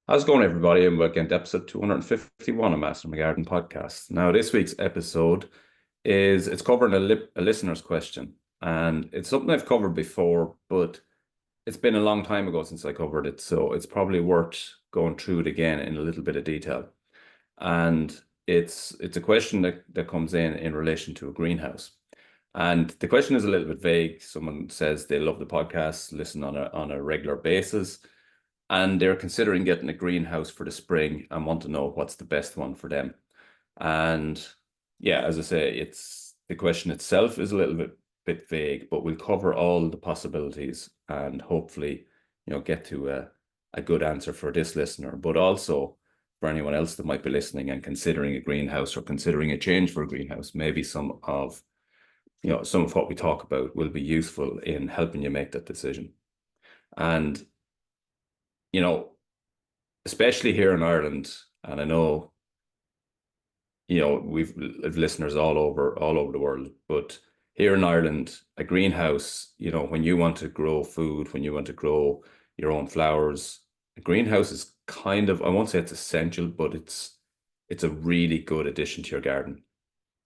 How's it going, everybody? And welcome to episode 251 of Master My Garden podcast. Now, this week's episode it's covering a listener's question, and it's something I've covered before, but it's been a long time ago since I covered it, so it's probably worth going through it again in a little bit of detail. And it's a question that comes in relation to a greenhouse. And the question is a little bit vague. Someone says they love the podcast, listen on a regular basis, and they're considering getting a greenhouse for the spring and want to know what's the best one for them. And yeah, as I say, it's the question itself is a little bit vague, but we'll cover all the possibilities and hopefully, get to a good answer for this listener, but also for anyone else that might be listening and considering a greenhouse or considering a change for a greenhouse. Maybe some of what we talk about will be useful in helping you make that decision. And you know, especially here in Ireland, and I know, we've listeners all over the world, but here in Ireland, a greenhouse, when you want to grow food, when you want to grow your own flowers, a greenhouse is kind of, I won't say it's essential, but it's a really good addition to your garden.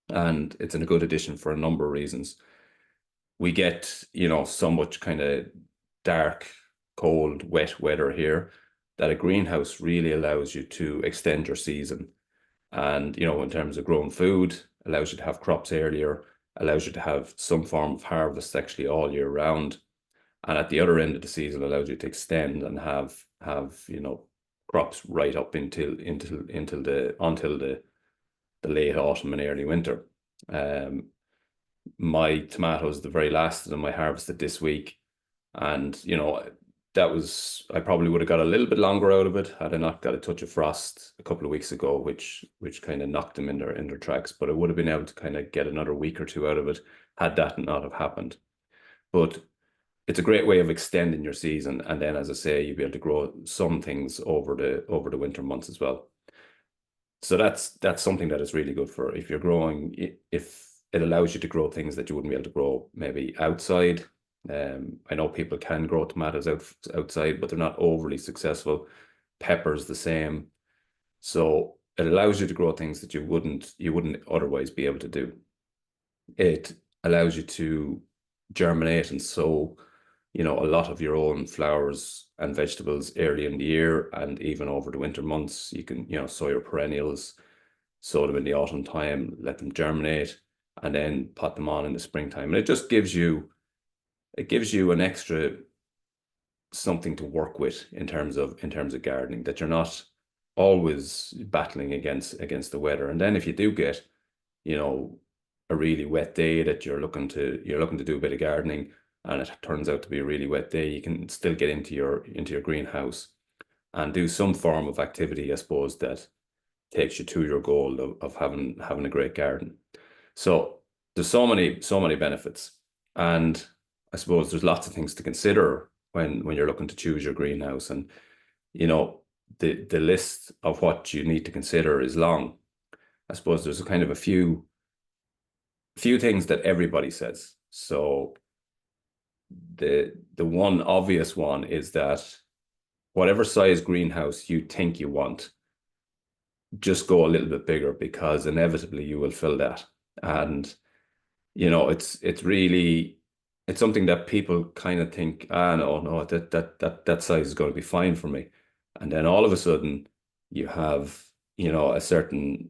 And it's a good addition for a number of reasons. We get, so much kind of dark, cold, wet weather here that a greenhouse really allows you to extend your season. And, in terms of growing food, allows you to have crops earlier, allows you to have some form of harvest actually all year round. And at the other end of the season, allows you to extend and have crops right up until the late autumn and early winter. Um, my tomatoes, the very last of them, I harvested this week, and that was I probably would have got a little bit longer out of it had I not got a touch of frost a couple of weeks ago, which kind of knocked them in their tracks. But I would have been able to kind of get another week or two out of it had that not have happened. But it's a great way of extending your season, and then, as I say, you'll be able to grow some things over the winter months as well. So that's something that is really good for if you're growing, if it allows you to grow things that you wouldn't be able to grow maybe outside. I know people can grow tomatoes outside, but they're not overly successful. Peppers the same. So it allows you to grow things that you wouldn't otherwise be able to do. It allows you to germinate and sow, a lot of your own flowers and vegetables early in the year and even over the winter months. You can, sow your perennials, sow them in the autumn time, let them germinate, and then pot them on in the springtime. And it gives you an extra something to work with in terms of gardening, that you're not always battling against the weather. And then if you do get, you know, a really wet day that you're looking to do a bit of gardening, and it turns out to be a really wet day, you can still get into your greenhouse and do some form of activity, I suppose, that takes you to your goal of having a great garden. So there's so many benefits. And I suppose there's lots of things to consider when you're looking to choose your greenhouse. And you know, the list of what you need to consider is long. I suppose there's a kind of a few things that everybody says. So the one obvious one is that whatever size greenhouse you think you want, just go a little bit bigger, because inevitably you will fill that. And it's something that people kind of think, no, that size is going to be fine for me. And then all of a sudden you have, a certain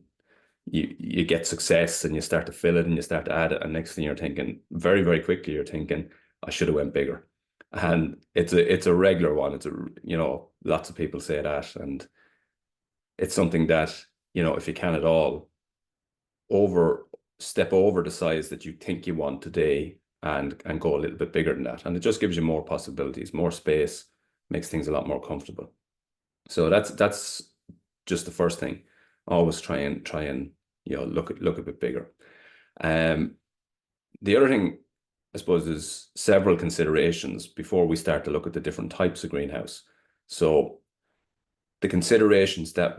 you get success and you start to fill it and you start to add it. And next thing you're thinking, very, very quickly, you're thinking, I should have went bigger. And it's a regular one. Lots of people say that. And it's something that, if you can at all, over step over the size that you think you want today, and go a little bit bigger than that. And it just gives you more possibilities, more space, makes things a lot more comfortable. So that's just the first thing. Always try and look a bit bigger. Um, the other thing, I suppose, is several considerations before we start to look at the different types of greenhouse. So the considerations that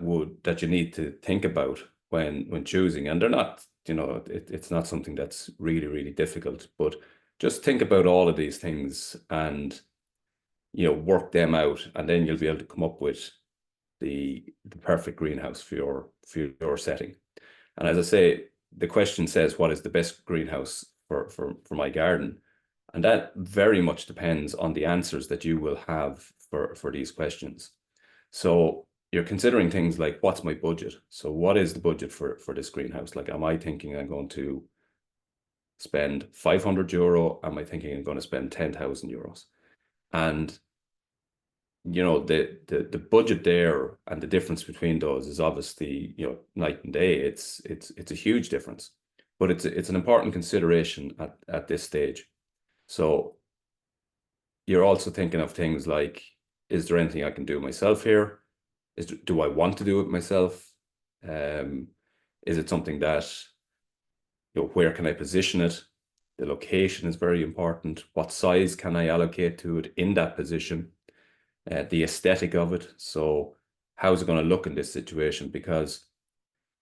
you need to think about when choosing, and they're not, it's not something that's really, really difficult, but just think about all of these things and work them out, and then you'll be able to come up with the perfect greenhouse for your setting. And as I say, the question says, what is the best greenhouse for my garden? And that very much depends on the answers that you will have for these questions. So you're considering things like, what's my budget? So what is the budget for this greenhouse? Like, am I thinking I'm going to spend €500? Am I thinking I'm going to spend €10,000? And the budget there and the difference between those is obviously, night and day. It's a huge difference, but it's an important consideration at this stage. So you're also thinking of things like, is there anything I can do myself here? Do I want to do it myself? Is it something that, where can I position it? The location is very important. What size can I allocate to it in that position? The aesthetic of it. So how's it going to look in this situation? Because,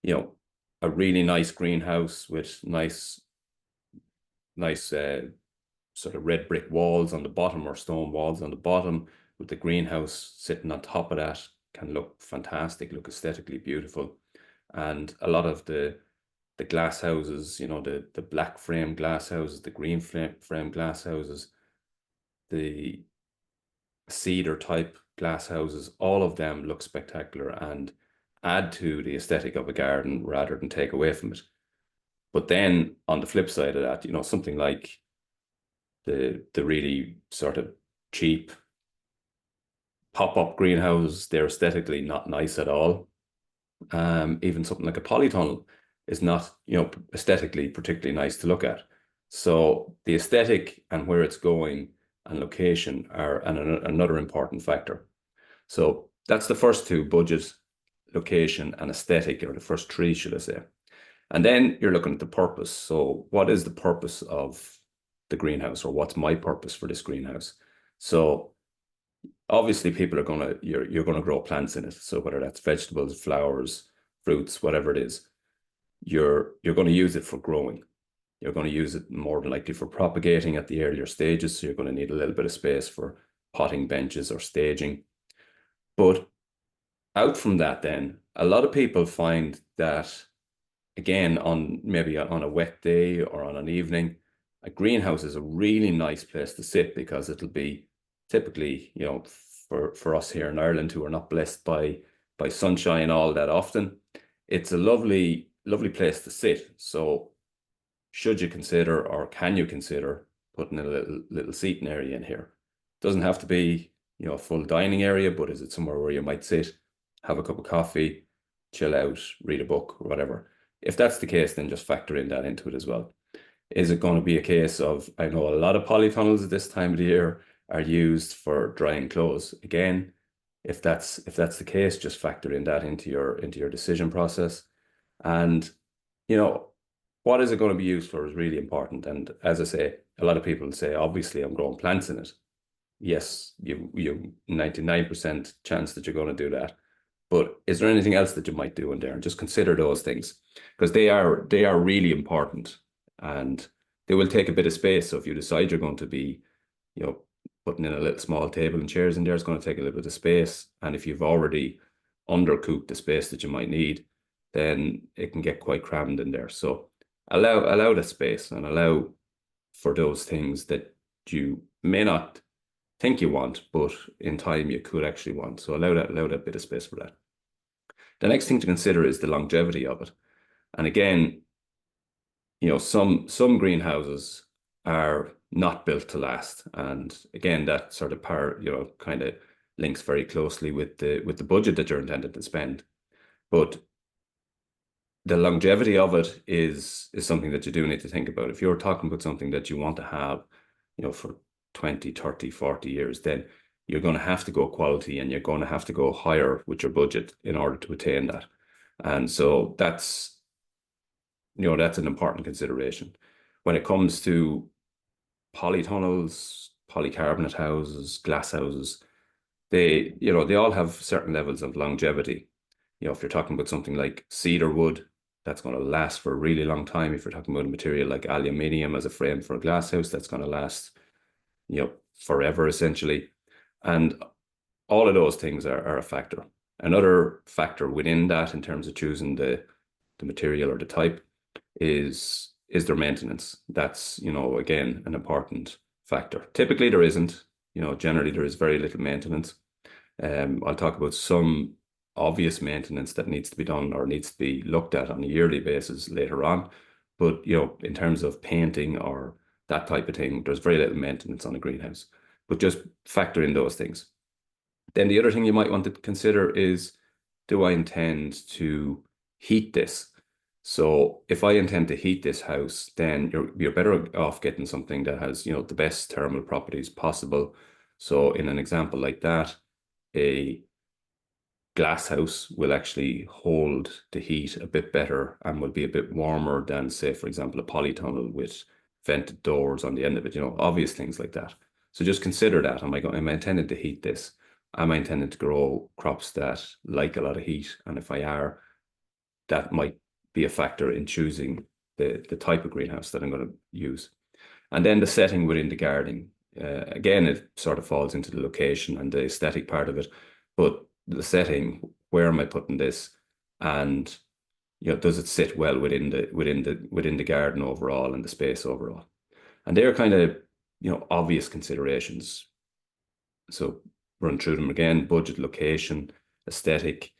a really nice greenhouse with nice sort of red brick walls on the bottom or stone walls on the bottom with the greenhouse sitting on top of that can look fantastic, look aesthetically beautiful. And a lot of the glass houses, the black frame glass houses, the green frame glass houses, the cedar type glass houses, all of them look spectacular and add to the aesthetic of a garden rather than take away from it. But then on the flip side of that, something like the really sort of cheap pop-up greenhouses, they're aesthetically not nice at all. Even something like a polytunnel is not, aesthetically particularly nice to look at. So the aesthetic and where it's going and location are another important factor. So that's the first two: budget, location, and aesthetic, or the first three, should I say. And then you're looking at the purpose. So what is the purpose of the greenhouse, or what's my purpose for this greenhouse? So obviously people are you're going to grow plants in it. So whether that's vegetables, flowers, fruits, whatever it is, you're going to use it for growing. You're going to use it more than likely for propagating at the earlier stages. So you're going to need a little bit of space for potting benches or staging. But out from that, then a lot of people find that, again, maybe on a wet day or on an evening, a greenhouse is a really nice place to sit, because it'll be typically, for us here in Ireland who are not blessed by sunshine all that often, it's a lovely place to sit. So should you consider, or can you consider, putting a little seating area in here? Doesn't have to be, a full dining area, but is it somewhere where you might sit, have a cup of coffee, chill out, read a book, or whatever? If that's the case, then just factor in that into it as well. Is it going to be a case of, I know a lot of polytunnels at this time of the year are used for drying clothes. Again, if that's the case, just factor in that into your decision process. And, what is it going to be used for is really important. And as I say, a lot of people say, obviously I'm growing plants in it. Yes, you 99% chance that you're going to do that. But is there anything else that you might do in there? And just consider those things, because they are really important, and they will take a bit of space. So if you decide you're going to be, putting in a little small table and chairs in there, it's going to take a little bit of space. And if you've already undercooked the space that you might need, then it can get quite crammed in there. So allow that space, and allow for those things that you may not think you want, but in time you could actually want. So allow that bit of space for that. The next thing to consider is the longevity of it. And again, some greenhouses are not built to last. And again, that sort of kind of links very closely with the budget that you're intended to spend. But the longevity of it is something that you do need to think about. If you're talking about something that you want to have, for 20, 30, 40 years, then you're going to have to go quality, and you're going to have to go higher with your budget in order to attain that. And so that's an important consideration. When it comes to polytunnels, polycarbonate houses, glass houses, they all have certain levels of longevity. If you're talking about something like cedar wood, that's going to last for a really long time. If you're talking about a material like aluminium as a frame for a glass house, that's going to last, forever essentially. And all of those things are a factor. Another factor within that in terms of choosing the material or the type is their maintenance. That's, again, an important factor. Typically there isn't, generally there is very little maintenance. I'll talk about some obvious maintenance that needs to be done or needs to be looked at on a yearly basis later on. But, in terms of painting or that type of thing, there's very little maintenance on a greenhouse. But just factor in those things. Then the other thing you might want to consider is, do I intend to heat this? So if I intend to heat this house, then you're better off getting something that has, the best thermal properties possible. So in an example like that, a glass house will actually hold the heat a bit better and will be a bit warmer than, say, for example, a polytunnel with vented doors on the end of it, obvious things like that. So just consider that. Am I intending to heat this? Am I intending to grow crops that like a lot of heat? And if I are, that might be a factor in choosing the type of greenhouse that I'm going to use. And then the setting within the gardening. Again, it sort of falls into the location and the aesthetic part of it, but the setting, where am I putting this, and does it sit well within the garden overall and the space overall? And they're kind of obvious considerations. So run through them again: budget, location, aesthetic,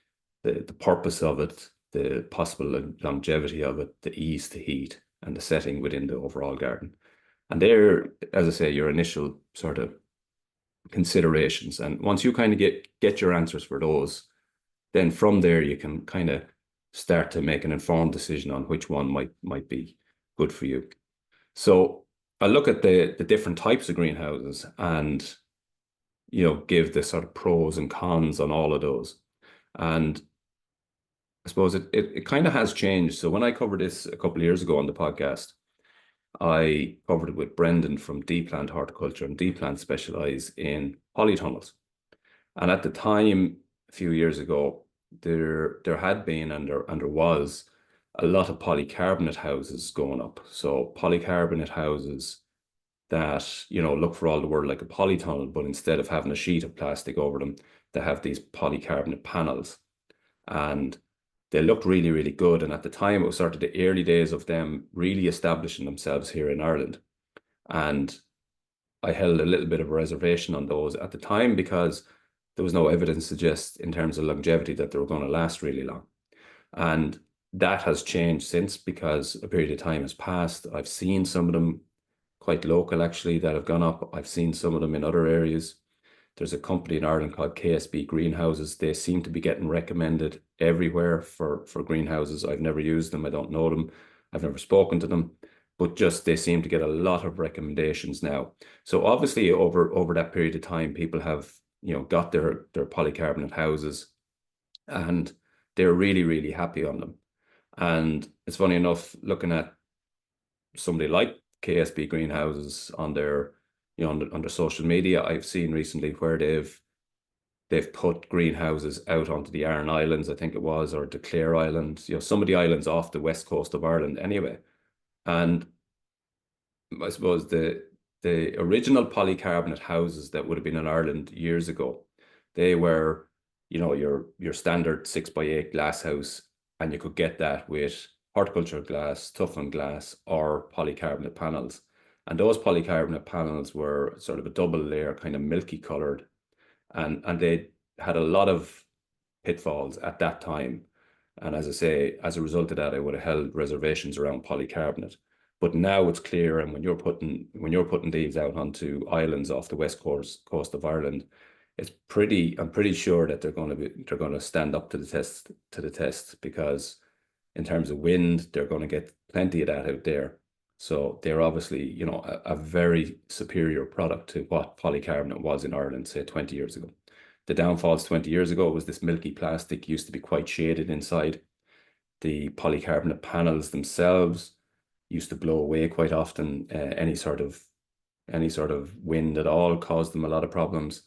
the purpose of it, the possible longevity of it, the ease to heat, and the setting within the overall garden. And they're, as I say, your initial sort of considerations. And once you kind of get your answers for those, then from there you can kind of start to make an informed decision on which one might be good for you. So I'll look at the different types of greenhouses and give the sort of pros and cons on all of those. And I suppose it kind of has changed. So when I covered this a couple of years ago on the podcast, I covered it with Brendan from D-Plant Horticulture, and D-Plant specialize in polytunnels. And at the time, a few years ago, there had been and there was a lot of polycarbonate houses going up. So polycarbonate houses that, look for all the world like a polytunnel, but instead of having a sheet of plastic over them, they have these polycarbonate panels. And they looked really, really good. And at the time, it was sort of the early days of them really establishing themselves here in Ireland. And I held a little bit of a reservation on those at the time because there was no evidence to suggest in terms of longevity that they were going to last really long. And that has changed since, because a period of time has passed. I've seen some of them quite local actually that have gone up. I've seen some of them in other areas. There's a company in Ireland called KSB Greenhouses. They seem to be getting recommended everywhere for greenhouses. I've never used them. I don't know them. I've never spoken to them, but just they seem to get a lot of recommendations now. So obviously over that period of time, people have, got their polycarbonate houses and they're really, really happy on them. And it's funny enough, looking at somebody like KSB Greenhouses on their on their social media, I've seen recently where they've put greenhouses out onto the Aran Islands, I think it was, or the Clare Island, some of the islands off the west coast of Ireland anyway. And I suppose the original polycarbonate houses that would have been in Ireland years ago, they were, your standard 6x8 glass house, and you could get that with horticultural glass, toughened glass, or polycarbonate panels. And those polycarbonate panels were sort of a double layer, kind of milky colored. And they had a lot of pitfalls at that time. And as I say, as a result of that, I would have held reservations around polycarbonate. But now it's clear, and when you're putting these out onto islands off the west coast of Ireland, I'm pretty sure that they're going to stand up to the test, because in terms of wind, they're going to get plenty of that out there. So they're obviously, a very superior product to what polycarbonate was in Ireland, say 20 years ago. The downfalls 20 years ago was this milky plastic used to be quite shaded inside. The polycarbonate panels themselves used to blow away quite often. Any sort of wind at all caused them a lot of problems.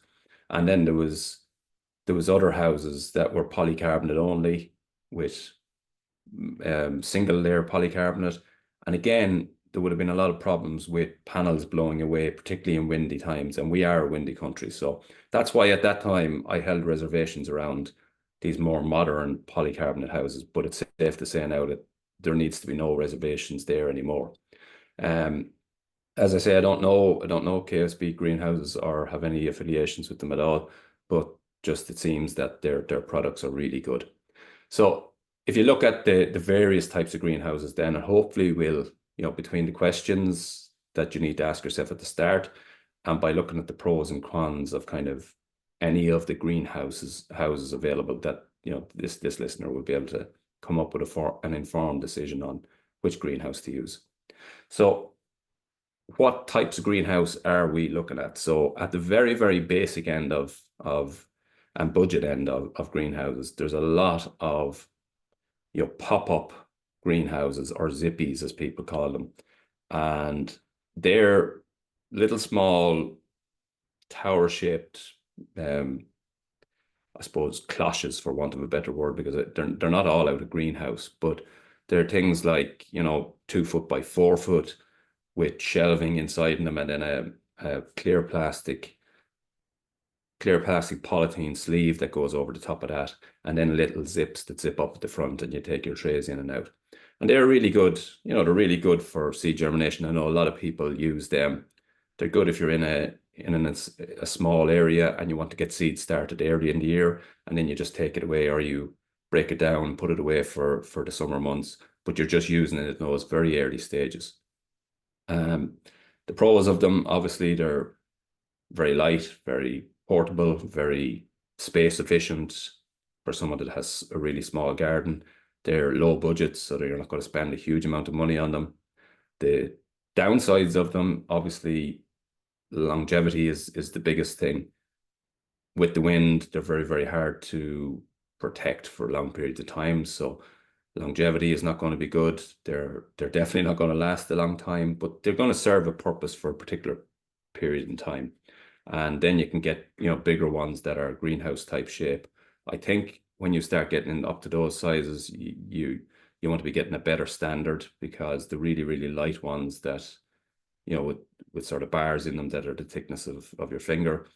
And then there was other houses that were polycarbonate only with single layer polycarbonate. And again, there would have been a lot of problems with panels blowing away, particularly in windy times. And we are a windy country. So that's why at that time I held reservations around these more modern polycarbonate houses, but it's safe to say now that there needs to be no reservations there anymore. As I say, I don't know KSB greenhouses or have any affiliations with them at all, but just it seems that their products are really good. So if you look at the various types of greenhouses, then and hopefully we'll, between the questions that you need to ask yourself at the start, and by looking at the pros and cons of kind of any of the greenhouses houses available, that this listener will be able to come up with an informed decision on which greenhouse to use. So what types of greenhouse are we looking at? So at the very, very basic end of and budget end of greenhouses, there's a lot of pop-up greenhouses, or zippies as people call them. And they're little small tower shaped I suppose cloches, for want of a better word, because they're not all out of greenhouse, but they're things like 2 foot by 4 foot with shelving inside them, and then a clear plastic polythene sleeve that goes over the top of that, and then little zips that zip up at the front, and you take your trays in and out. And they're really good, they're really good for seed germination. I know a lot of people use them. They're good if you're in a small area and you want to get seeds started early in the year, and then you just take it away, or you break it down, put it away for the summer months, but you're just using it in those very early stages. The pros of them, obviously, they're very light, very portable, very space efficient for someone that has a really small garden. They're low budget, so you're not going to spend a huge amount of money on them. The downsides of them, obviously, longevity is the biggest thing. With the wind, they're very, very hard to protect for long periods of time. So longevity is not going to be good. They're definitely not going to last a long time, but they're going to serve a purpose for a particular period in time. And then you can get, bigger ones that are greenhouse type shape. I think when you start getting up to those sizes, you want to be getting a better standard, because the really, really light ones that, with sort of bars in them that are the thickness of your finger,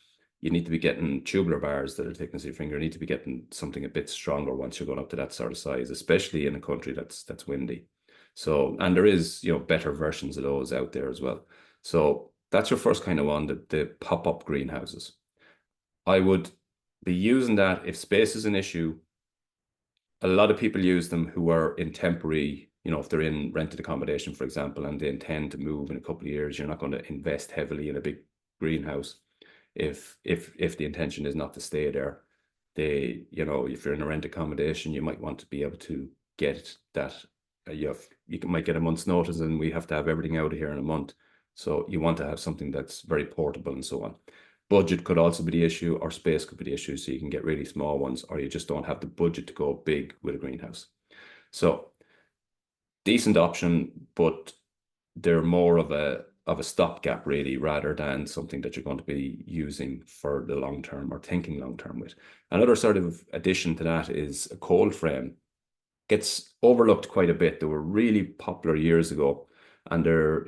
you need to be getting tubular bars that are the thickness of your finger. You need to be getting something a bit stronger once you're going up to that sort of size, especially in a country that's windy. So, and there is, better versions of those out there as well. So that's your first kind of one, the pop-up greenhouses. I would be using that if space is an issue. A lot of people use them who are in temporary, if they're in rented accommodation, for example, and they intend to move in a couple of years. You're not going to invest heavily in a big greenhouse if the intention is not to stay there. If you're in a rent accommodation, you might want to be able to get that. You might get a month's notice, and we have to have everything out of here in a month. So you want to have something that's very portable and so on. Budget could also be the issue, or space could be the issue. So you can get really small ones, or you just don't have the budget to go big with a greenhouse. So decent option, but they're more of a stopgap really, rather than something that you're going to be using for the long term or thinking long term with. Another sort of addition to that is a cold frame. Gets overlooked quite a bit. They were really popular years ago, and they're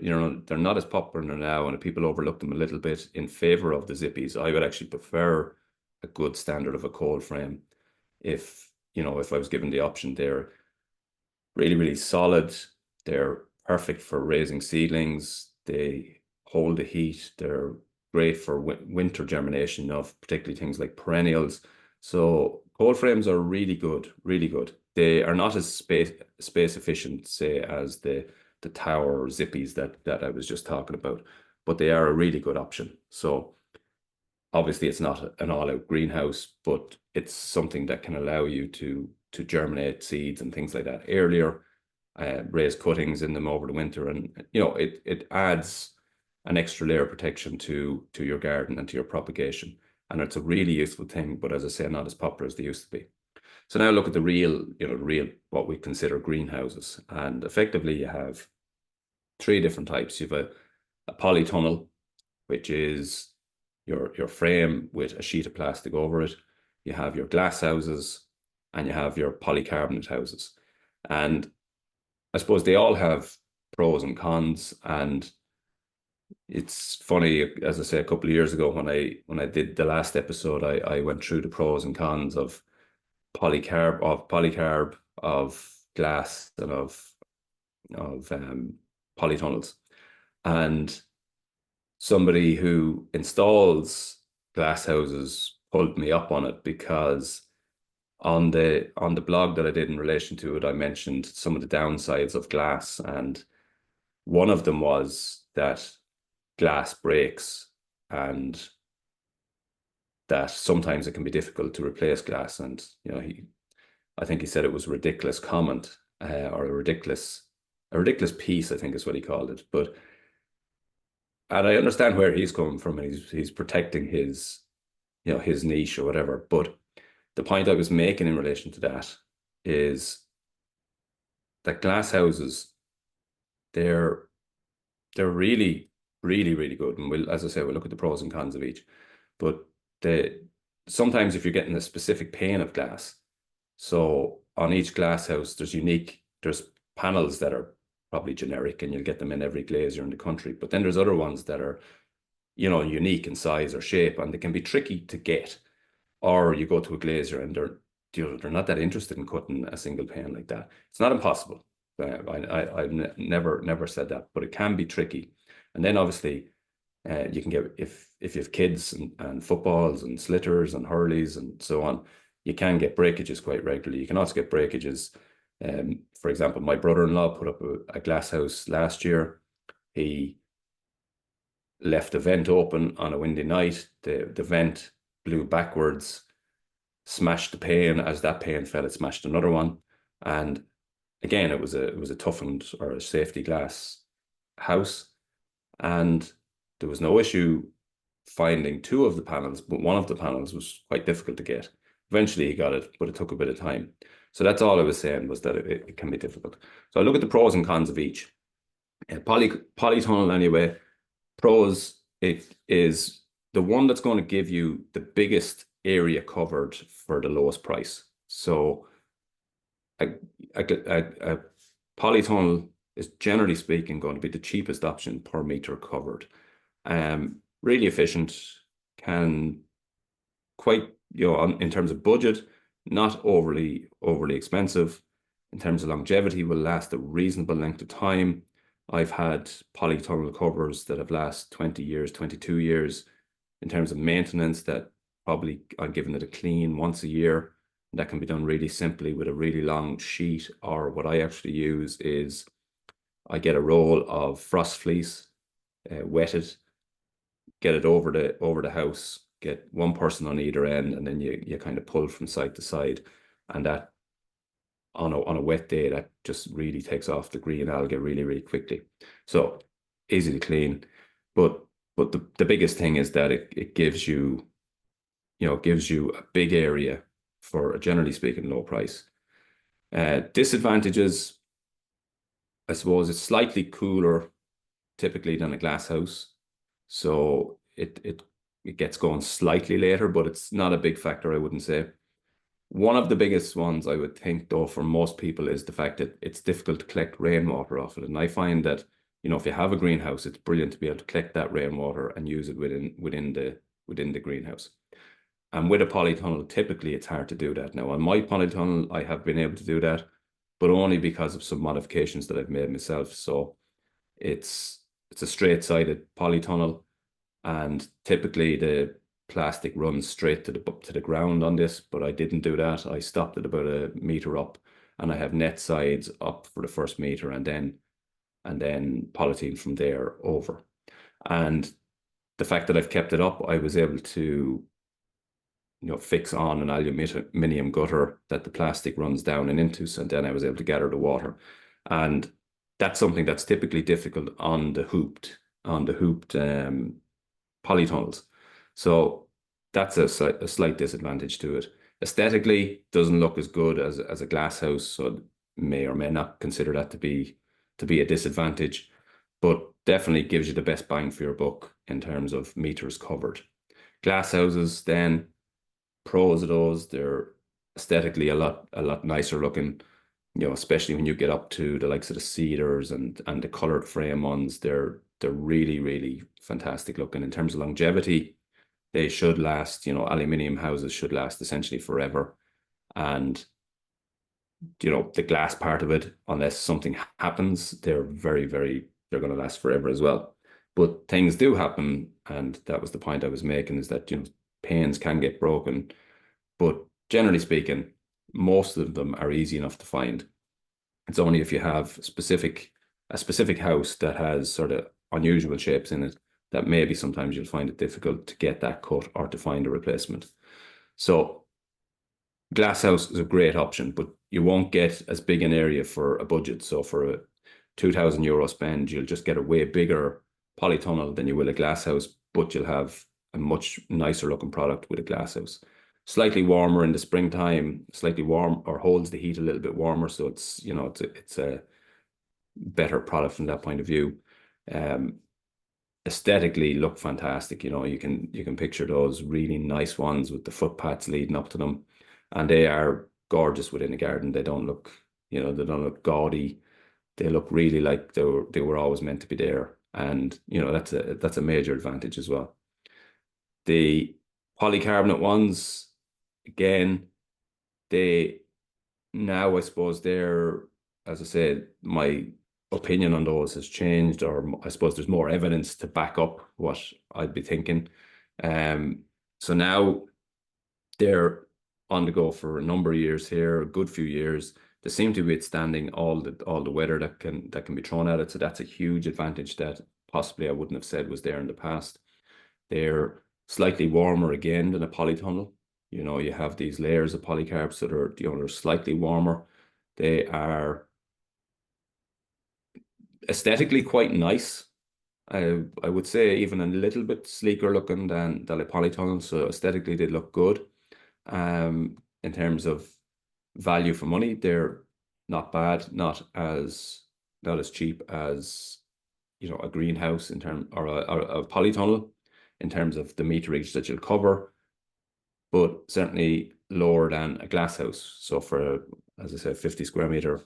not as popular now, and people overlook them a little bit in favor of the zippies. I would actually prefer a good standard of a cold frame if I was given the option. They're really, really solid. They're perfect for raising seedlings. They hold the heat. They're great for winter germination of particularly things like perennials. So cold frames are really good, really good. They are not as space efficient, say, as the tower zippies that I was just talking about, but they are a really good option. So obviously it's not an all-out greenhouse, but it's something that can allow you to germinate seeds and things like that earlier, raise cuttings in them over the winter, and it adds an extra layer of protection to your garden and to your propagation. And it's a really useful thing, but as I say, not as popular as they used to be. So now look at the real what we consider greenhouses, and effectively you have 3 different types. You have a polytunnel, which is your frame with a sheet of plastic over it. You have your glass houses, and you have your polycarbonate houses. And I suppose they all have pros and cons. And it's funny, as I say, a couple of years ago when I did the last episode, I went through the pros and cons of polycarb, of glass, and of polytunnels. And somebody who installs glass houses pulled me up on it, because on the blog that I did in relation to it, I mentioned some of the downsides of glass, and one of them was that glass breaks, and that sometimes it can be difficult to replace glass. And I think he said it was a ridiculous comment, or a ridiculous piece, I think is what he called it. And I understand where he's coming from, and he's protecting his niche or whatever. But the point I was making in relation to that is that glass houses, they're really, really, really good. And as I say, we'll look at the pros and cons of each. But sometimes if you're getting a specific pane of glass, so on each glass house, there's panels that are probably generic, and you'll get them in every glazier in the country. But then there's other ones that are, unique in size or shape, and they can be tricky to get. Or you go to a glazier and they're not that interested in cutting a single pane like that. It's not impossible. I've never said that, but it can be tricky. And then obviously, you can get, if you have kids and footballs and slitters and hurleys and so on, you can get breakages quite regularly. You can also get breakages. For example, my brother-in-law put up a glass house last year. He left the vent open on a windy night. The vent blew backwards, smashed the pane. As that pane fell, it smashed another one. And again, it was a toughened or a safety glass house, and there was no issue finding two of the panels, but one of the panels was quite difficult to get. Eventually he got it, but it took a bit of time. So that's all I was saying, was that it can be difficult. So I look at the pros and cons of each. Polytunnel anyway, pros, it is the one that's going to give you the biggest area covered for the lowest price. So a polytunnel is, generally speaking, going to be the cheapest option per meter covered. Really efficient, can quite, in terms of budget, not overly expensive. In terms of longevity, will last a reasonable length of time. I've had polytunnel covers that have lasted 20 years, 22 years. In terms of maintenance, that probably I'm giving it a clean once a year. That can be done really simply with a really long sheet, or what I actually use is I get a roll of frost fleece, wet it, get it over the house, get one person on either end, and then you kind of pull from side to side, and that on a wet day, that just really takes off the green algae really, really quickly. So easy to clean, but the biggest thing is that it gives you, gives you a big area for a, generally speaking, low price. Disadvantages, I suppose, it's slightly cooler typically than a glass house, so it gets going slightly later, but it's not a big factor, I wouldn't say. One of the biggest ones, I would think, though, for most people, is the fact that it's difficult to collect rainwater off it. And I find that, if you have a greenhouse, it's brilliant to be able to collect that rainwater and use it within the greenhouse. And with a polytunnel, typically it's hard to do that. Now, on my polytunnel, I have been able to do that, but only because of some modifications that I've made myself. So it's a straight-sided polytunnel, and typically the plastic runs straight to the ground on this, but I didn't do that. I stopped it about a meter up, and I have net sides up for the first meter, and then polythene from there over. And the fact that I've kept it up, I was able to fix on an aluminium gutter that the plastic runs down and into, so then I was able to gather the water. And that's something that's typically difficult on the hooped polytunnels. So that's a slight disadvantage to it. Aesthetically, doesn't look as good as a glass house, so may or may not consider that to be a disadvantage, but definitely gives you the best bang for your buck in terms of meters covered. Glass houses, then, pros of those, they're aesthetically a lot nicer looking, especially when you get up to the likes of the cedars and the colored frame ones. They're really, really fantastic looking. In terms of longevity, they should last, aluminium houses should last essentially forever. And the glass part of it, unless something happens, they're they're going to last forever as well. But things do happen, and that was the point I was making, is that panes can get broken, but generally speaking, most of them are easy enough to find. It's only if you have a specific house that has sort of unusual shapes in it that maybe sometimes you'll find it difficult to get that cut or to find a replacement. So glass house is a great option, but you won't get as big an area for a budget. So for a €2,000 spend, you'll just get a way bigger polytunnel than you will a glass house, but you'll have a much nicer looking product with a glass house. Slightly warmer in the springtime, slightly warm, or holds the heat a little bit warmer. So it's a better product from that point of view. Aesthetically look fantastic. You can picture those really nice ones with the footpaths leading up to them, and they are gorgeous within a garden. They don't look, they don't look gaudy. They look really like they were always meant to be there, and that's a major advantage as well. The polycarbonate ones, again, they now, I suppose, they're, as I said, my opinion on those has changed, or I suppose there's more evidence to back up what I'd be thinking. So now they're on the go for a number of years here, a good few years. They seem to be withstanding all the weather that can be thrown at it. So that's a huge advantage that possibly I wouldn't have said was there in the past. They're slightly warmer again than a polytunnel. You have these layers of polycarbs that are they're slightly warmer. They are aesthetically quite nice. I would say even a little bit sleeker looking than a polytunnel. So aesthetically, they look good. In terms of value for money, they're not bad, not as cheap as a greenhouse or a polytunnel in terms of the meterage that you'll cover, but certainly lower than a glass house. So for, as I said, 50 square meter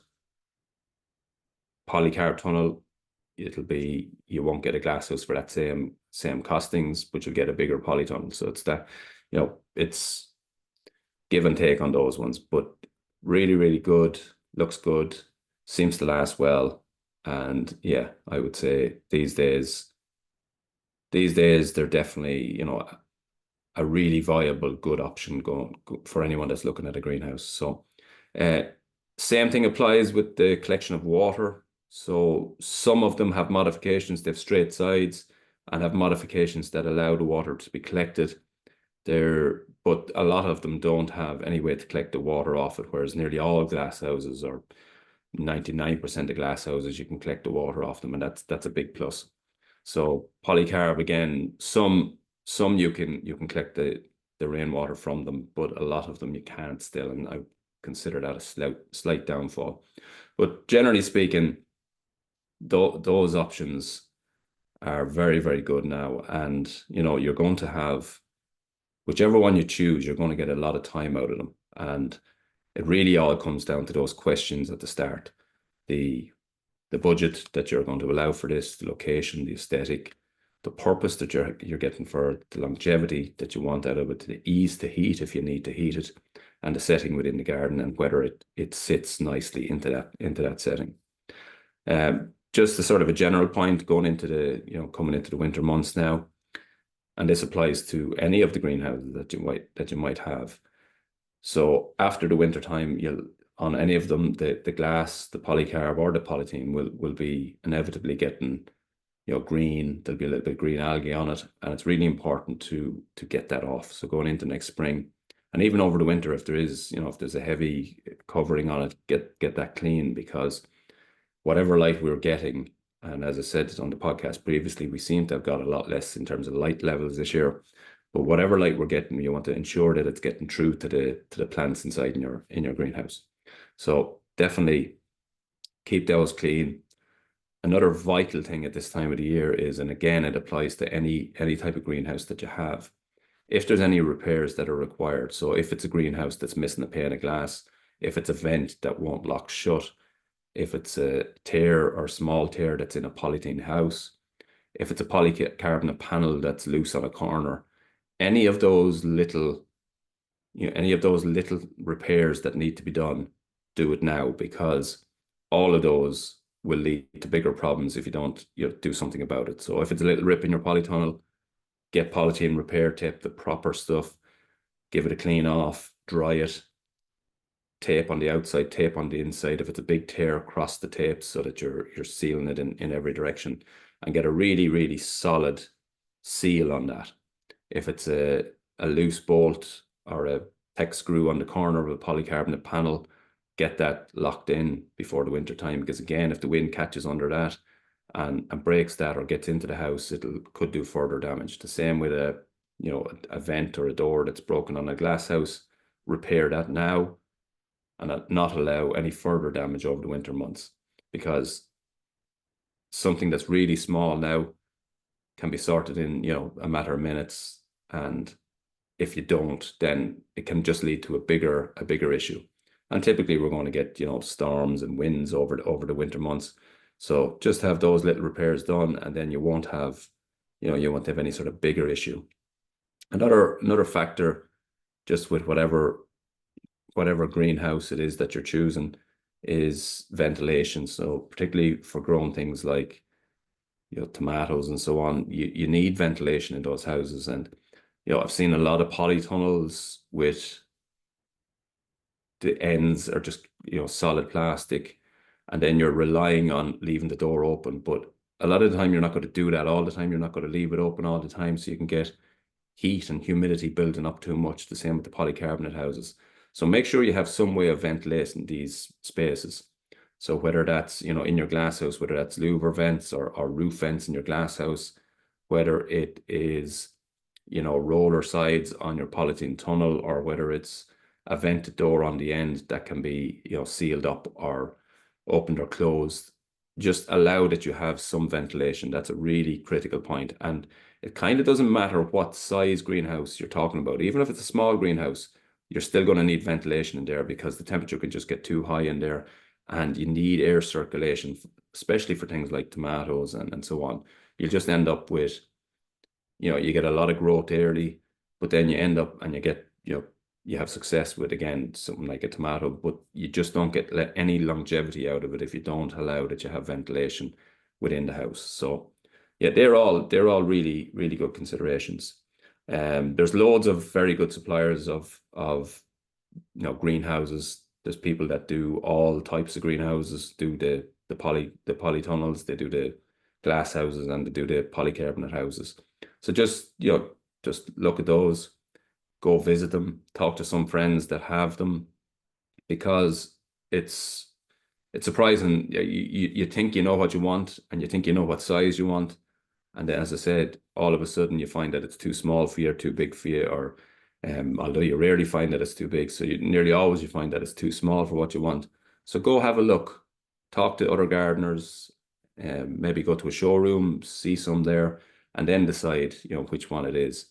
polycarb tunnel, you won't get a glass house for that same costings, but you'll get a bigger polytunnel. So it's that, it's give and take on those ones, but really, really good, looks good, seems to last well. And yeah, I would say these days they're definitely, a really viable, good option going for anyone that's looking at a greenhouse. So same thing applies with the collection of water. So some of them have modifications. They have straight sides and have modifications that allow the water to be collected there, but a lot of them don't have any way to collect the water off it, whereas nearly all glass houses, or 99% of glass houses, you can collect the water off them, and that's a big plus. So polycarb, again, some you can collect the rainwater from them, but a lot of them you can't still, and I consider that a slight downfall. But generally speaking, those options are very, very good now, and you're going to have, whichever one you choose, you're going to get a lot of time out of them. And it really all comes down to those questions at the start. The budget that you're going to allow for this, the location, the aesthetic, the purpose that you're getting for it, the longevity that you want out of it, the ease to heat if you need to heat it, and the setting within the garden, and whether it sits nicely into that setting. Just a sort of a general point going into coming into the winter months now, and this applies to any of the greenhouses that you might have. So after the winter time, on any of them, the glass, the polycarb, or the polythene will be inevitably getting green. There'll be a little bit of green algae on it, and it's really important to get that off. So going into next spring, and even over the winter, if there's a heavy covering on it, get that clean, because whatever light we're getting, and as I said on the podcast previously, we seem to have got a lot less in terms of light levels this year. But whatever light we're getting, you want to ensure that it's getting through to the plants inside in your greenhouse. So definitely keep those clean. Another vital thing at this time of the year is, and again, it applies to any type of greenhouse that you have, if there's any repairs that are required. So if it's a greenhouse that's missing a pane of glass, if it's a vent that won't lock shut, if it's a tear or small tear that's in a polythene house, if it's a polycarbonate panel that's loose on a corner, any of those little any of those little repairs that need to be done, do it now, because all of those will lead to bigger problems if you don't do something about it. So if it's a little rip in your polytunnel, get polythene repair tape, the proper stuff, give it a clean off, dry it, tape on the outside, tape on the inside. If it's a big tear, across the tape so that you're sealing it in every direction, and get a really, really solid seal on that. If it's a loose bolt or a PEX screw on the corner of a polycarbonate panel, get that locked in before the winter time, because again, if the wind catches under that and breaks that or gets into the house, could do further damage. The same with a vent or a door that's broken on a glass house. Repair that now and not allow any further damage over the winter months, because something that's really small now can be sorted in a matter of minutes, and if you don't, then it can just lead to a bigger issue. And typically we're going to get storms and winds over the winter months, so just have those little repairs done, and then you won't have any sort of bigger issue. Another factor, just with whatever greenhouse it is that you're choosing, is ventilation. So particularly for growing things like tomatoes and so on, you need ventilation in those houses. And I've seen a lot of polytunnels with the ends are just solid plastic, and then you're relying on leaving the door open. But a lot of the time you're not going to do that all the time. You're not going to leave it open all the time, so you can get heat and humidity building up too much. The same with the polycarbonate houses. So make sure you have some way of ventilating these spaces. So whether that's in your glass house, whether that's louver vents or roof vents in your glass house, whether it is roller sides on your polythene tunnel, or whether it's a vented door on the end that can be sealed up or opened or closed, just allow that you have some ventilation. That's a really critical point. And it kind of doesn't matter what size greenhouse you're talking about. Even if it's a small greenhouse, you're still going to need ventilation in there, because the temperature can just get too high in there, and you need air circulation, especially for things like tomatoes and so on. You'll just end up with, you get a lot of growth early, but then you end up and you get, you have success with, again, something like a tomato, but you just don't get any longevity out of it if you don't allow that you have ventilation within the house. So yeah, they're all really, really good considerations. There's loads of very good suppliers of greenhouses. There's people that do all types of greenhouses, do the polytunnels, they do the glass houses, and they do the polycarbonate houses. So just look at those, go visit them, talk to some friends that have them, because it's surprising. You think you know what you want, and you think you know what size you want, and then, as I said, all of a sudden you find that it's too small for you or too big for you, or although you rarely find that it's too big, so nearly always you find that it's too small for what you want. So go have a look, talk to other gardeners, maybe go to a showroom, see some there, and then decide which one it is,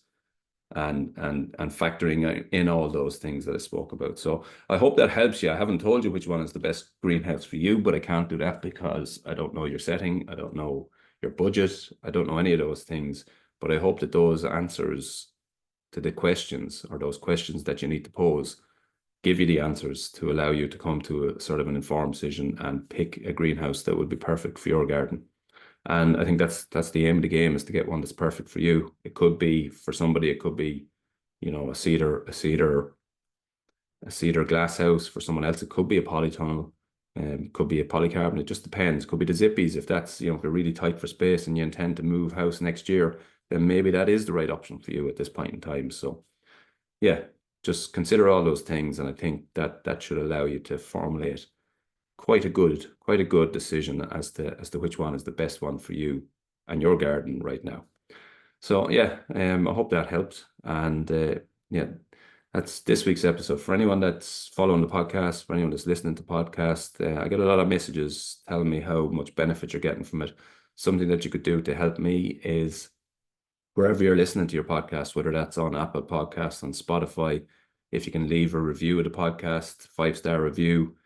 and factoring in all those things that I spoke about. So I hope that helps you. I haven't told you which one is the best greenhouse for you, but I can't do that because I don't know your setting, I don't know your budget, I don't know any of those things. But I hope that those answers to the questions, or those questions that you need to pose, give you the answers to allow you to come to a sort of an informed decision and pick a greenhouse that would be perfect for your garden. And I think that's the aim of the game, is to get one that's perfect for you. It could be, for somebody, it could be, a cedar glass house. For someone else, it could be a polytunnel, could be a polycarbonate. It just depends. Could be the zippies. If that's, if you're really tight for space and you intend to move house next year, then maybe that is the right option for you at this point in time. So yeah, just consider all those things, and I think that should allow you to formulate quite a good decision as to which one is the best one for you and your garden right now. So yeah, I hope that helped. And yeah, that's this week's episode. For anyone that's following the podcast, for anyone that's listening to the podcast, I get a lot of messages telling me how much benefit you're getting from it. Something that you could do to help me is, wherever you're listening to your podcast, whether that's on Apple Podcasts, on Spotify, if you can leave a review of the podcast, 5-star review,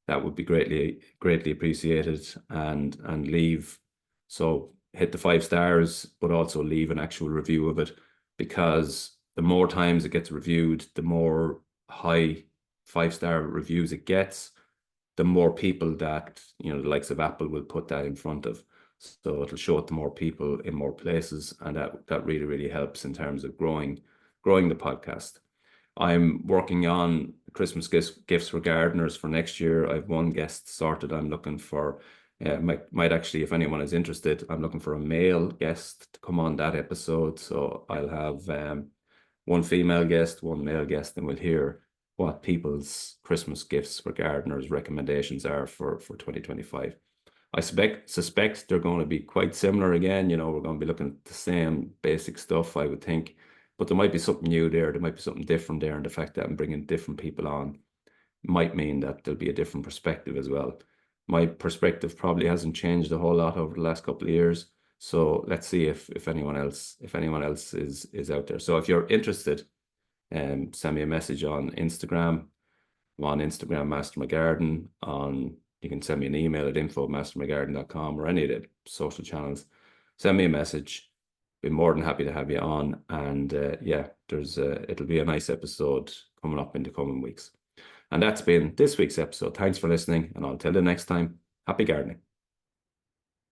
that would be greatly appreciated. And hit the 5 stars, but also leave an actual review of it, because the more times it gets reviewed, the more high 5-star reviews it gets, the more people that, the likes of Apple will put that in front of. So it'll show it to more people in more places, and that really, really helps in terms of growing the podcast. I'm working on Christmas gifts for gardeners for next year. I've one guest sorted. I'm looking for, might actually, if anyone is interested, I'm looking for a male guest to come on that episode. So I'll have one female guest, one male guest, and we'll hear what people's Christmas gifts for gardeners recommendations are for 2025. I suspect they're going to be quite similar again. We're going to be looking at the same basic stuff, I would think, but there might be something new there. There might be something different there, and the fact that I'm bringing different people on might mean that there'll be a different perspective as well. My perspective probably hasn't changed a whole lot over the last couple of years. So let's see if anyone else is out there. So if you're interested, send me a message on Instagram. I'm on Instagram, Master My Garden. You can send me an email at info@mastermygarden.com or any of the social channels. Send me a message. Be more than happy to have you on. And yeah, it'll be a nice episode coming up in the coming weeks. And that's been this week's episode. Thanks for listening, and until the next time, happy gardening.